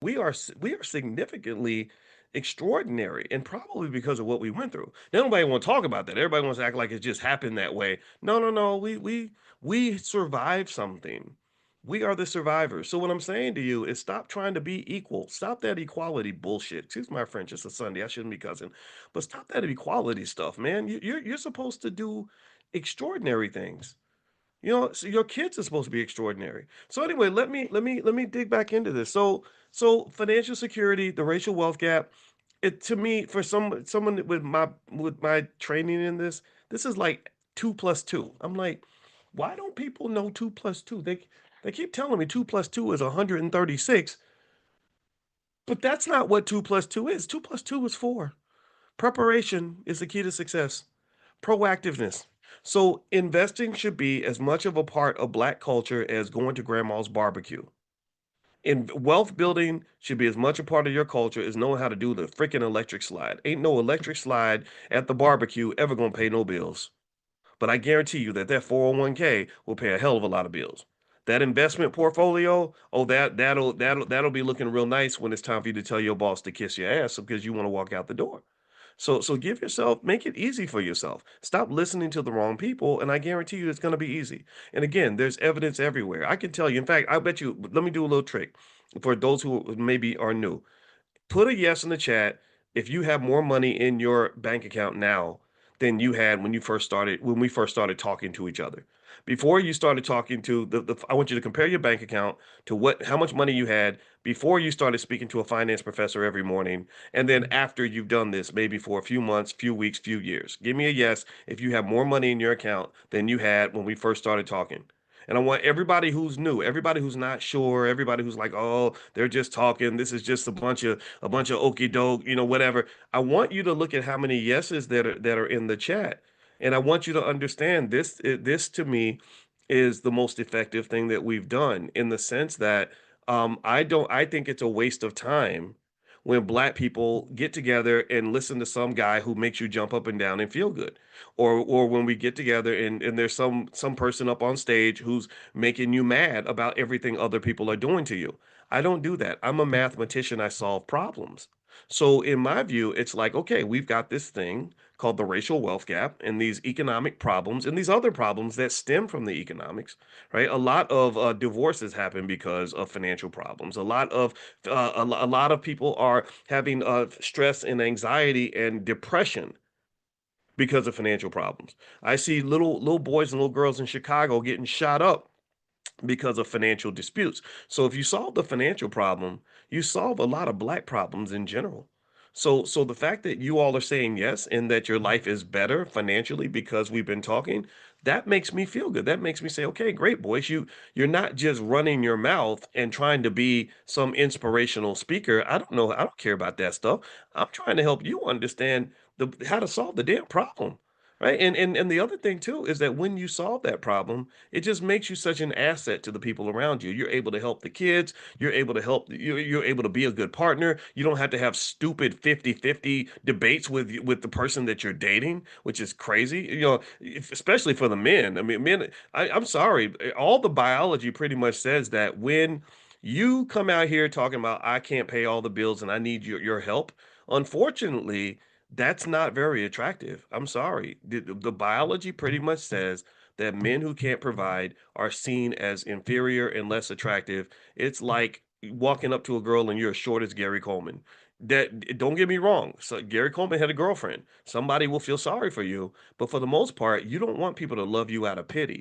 we are significantly extraordinary, and probably because of what we went through. Now, nobody want to talk about that. Everybody wants to act like it just happened that way. No, no, no. We survived something. We are the survivors. So what I'm saying to you is stop trying to be equal. Stop that equality bullshit. Excuse my French. It's a Sunday. I shouldn't be cussing, but stop that equality stuff, man. You're supposed to do extraordinary things. You know, so your kids are supposed to be extraordinary. So anyway, let me dig back into this. So financial security, the racial wealth gap, it to me for someone with my training in this, this is like 2 plus 2. I'm like, why don't people know 2 plus 2? They keep telling me 2 plus 2 is 136, but that's not what 2 plus 2 is. 2 plus 2 is 4. Preparation is the key to success. Proactiveness. So investing should be as much of a part of Black culture as going to grandma's barbecue. And wealth building should be as much a part of your culture as knowing how to do the freaking electric slide. Ain't no electric slide at the barbecue ever gonna pay no bills. But I guarantee you that that 401k will pay a hell of a lot of bills. That investment portfolio, oh, that'll be looking real nice when it's time for you to tell your boss to kiss your ass because you want to walk out the door. So give yourself, make it easy for yourself. Stop listening to the wrong people, and I guarantee you it's going to be easy. And again, there's evidence everywhere. I can tell you. In fact, I bet you. Let me do a little trick for those who maybe are new. Put a yes in the chat if you have more money in your bank account now than you had when we first started talking to each other. Before you started talking to I want you to compare your bank account to how much money you had before you started speaking to a finance professor every morning, and then after you've done this, maybe for a few months, few weeks, few years. Give me a yes if you have more money in your account than you had when we first started talking. And I want everybody who's new, everybody who's not sure, everybody who's like, oh, they're just talking. This is just a bunch of okey doke, whatever. I want you to look at how many yeses that are in the chat, and I want you to understand this to me is the most effective thing that we've done in the sense that I think it's a waste of time when black people get together and listen to some guy who makes you jump up and down and feel good, or when we get together and there's some person up on stage who's making you mad about everything other people are doing to you. I don't do that. I'm a mathematician. I solve problems. So in my view, it's like, okay, we've got this thing called the racial wealth gap and these economic problems and these other problems that stem from the economics, right? A lot of divorces happen because of financial problems. A lot of people are having stress and anxiety and depression because of financial problems. I see little boys and little girls in Chicago getting shot up because of financial disputes. So if you solve the financial problem, you solve a lot of black problems in general. So the fact that you all are saying yes and that your life is better financially because we've been talking, that makes me feel good. That makes me say, okay, great, boys. You're not just running your mouth and trying to be some inspirational speaker. I don't know. I don't care about that stuff. I'm trying to help you understand how to solve the damn problem. Right. And the other thing too is that when you solve that problem, it just makes you such an asset to the people around you. You're able to help the kids. You're able to be a good partner. You don't have to have stupid 50-50 debates with the person that you're dating, which is crazy. Especially for the men. I mean, men, I'm sorry. All the biology pretty much says that when you come out here talking about I can't pay all the bills and I need your help, unfortunately, that's not very attractive. I'm sorry. The biology pretty much says that men who can't provide are seen as inferior and less attractive. It's like walking up to a girl and you're as short as Gary Coleman. That don't get me wrong. So Gary Coleman had a girlfriend. Somebody will feel sorry for you, but for the most part, you don't want people to love you out of pity.